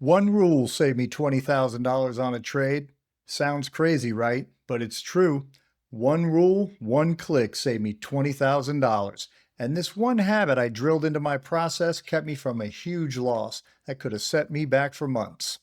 One rule saved me $20,000 on a trade. Sounds crazy, right? But it's true. One rule, one click saved me $20,000. And this one habit I drilled into my process kept me from a huge loss that could have set me back for months.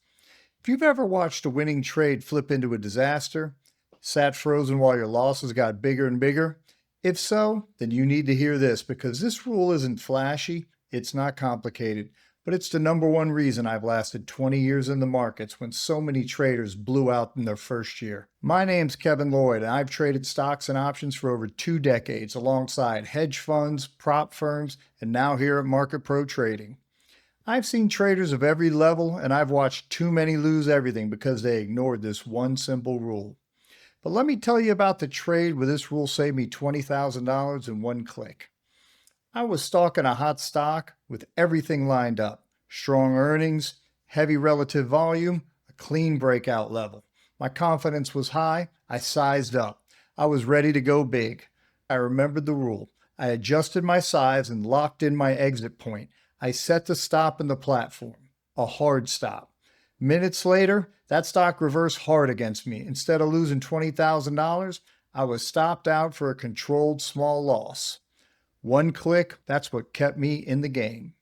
If you've ever watched a winning trade flip into a disaster, sat frozen while your losses got bigger and bigger, if so, then you need to hear this because this rule isn't flashy, it's not complicated, but it's the number one reason I've lasted 20 years in the markets when so many traders blew out in their first year. My name's Kevin Lloyd, and I've traded stocks and options for over 2 decades alongside hedge funds, prop firms, and now here at Market Pro Trading. I've seen traders of every level, and I've watched too many lose everything because they ignored this one simple rule. But let me tell you about the trade where this rule saved me $20,000 in one click. I was stalking a hot stock with everything lined up. Strong earnings, heavy relative volume, a clean breakout level. My confidence was high. I sized up. I was ready to go big. I remembered the rule. I adjusted my size and locked in my exit point. I set the stop in the platform, a hard stop. Minutes later, that stock reversed hard against me. Instead of losing $20,000, I was stopped out for a controlled small loss. One click, that's what kept me in the game.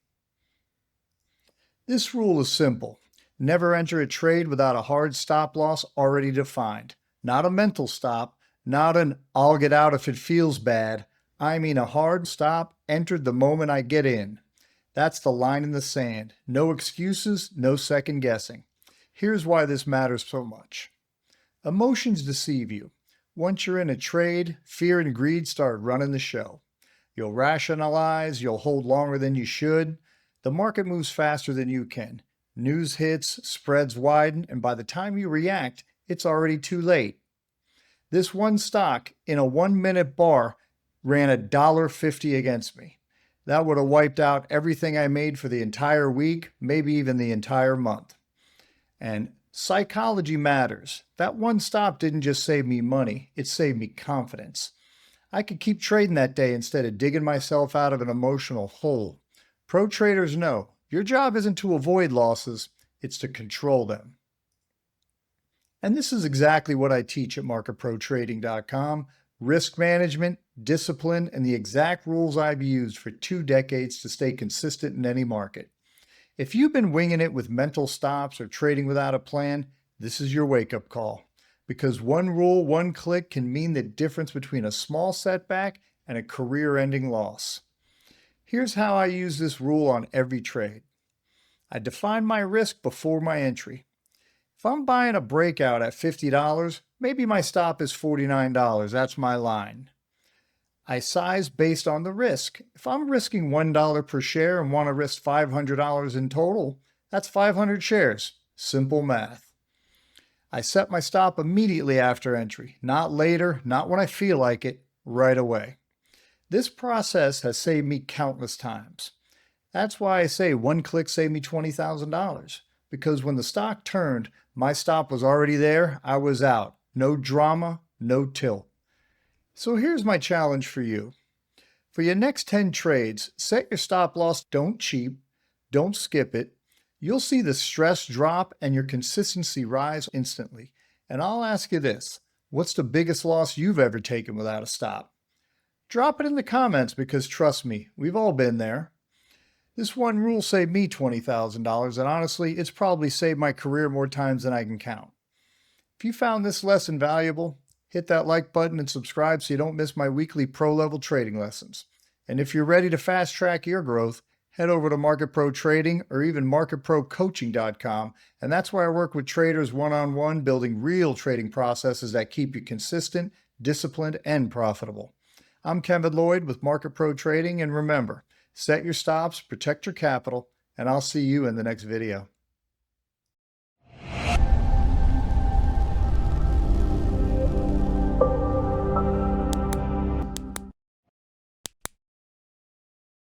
This rule is simple. Never enter a trade without a hard stop loss already defined. Not a mental stop, not an I'll get out if it feels bad. I mean a hard stop entered the moment I get in. That's the line in the sand. No excuses, no second guessing. Here's why this matters so much. Emotions deceive you. Once you're in a trade, fear and greed start running the show. You'll rationalize, you'll hold longer than you should. The market moves faster than you can. News hits, spreads widen, and by the time you react, it's already too late. This one stock in a 1-minute bar ran $1.50 against me. That would have wiped out everything I made for the entire week, maybe even the entire month. And psychology matters. That one stop didn't just save me money, it saved me confidence. I could keep trading that day instead of digging myself out of an emotional hole. Pro traders know your job isn't to avoid losses, it's to control them. And this is exactly what I teach at MarketProTrading.com. Risk management, discipline, and the exact rules I've used for 2 decades to stay consistent in any market. If you've been winging it with mental stops or trading without a plan, this is your wake-up call. Because one rule, one click can mean the difference between a small setback and a career-ending loss. Here's how I use this rule on every trade. I define my risk before my entry. If I'm buying a breakout at $50, maybe my stop is $49. That's my line. I size based on the risk. If I'm risking $1 per share and want to risk $500 in total, that's 500 shares. Simple math. I set my stop immediately after entry, not later, not when I feel like it, right away. This process has saved me countless times. That's why I say one click saved me $20,000. Because when the stock turned, my stop was already there, I was out. No drama, no tilt. So here's my challenge for you. For your next 10 trades, set your stop loss, don't cheap, don't skip it. You'll see the stress drop and your consistency rise instantly. And I'll ask you this, what's the biggest loss you've ever taken without a stop? Drop it in the comments because trust me, we've all been there. This one rule saved me $20,000 and honestly, it's probably saved my career more times than I can count. If you found this lesson valuable, hit that like button and subscribe so you don't miss my weekly pro-level trading lessons. And if you're ready to fast-track your growth, head over to Market Pro Trading or even MarketProCoaching.com, and that's where I work with traders one-on-one, building real trading processes that keep you consistent, disciplined, and profitable. I'm Kevin Lloyd with Market Pro Trading, and remember, set your stops, protect your capital, and I'll see you in the next video.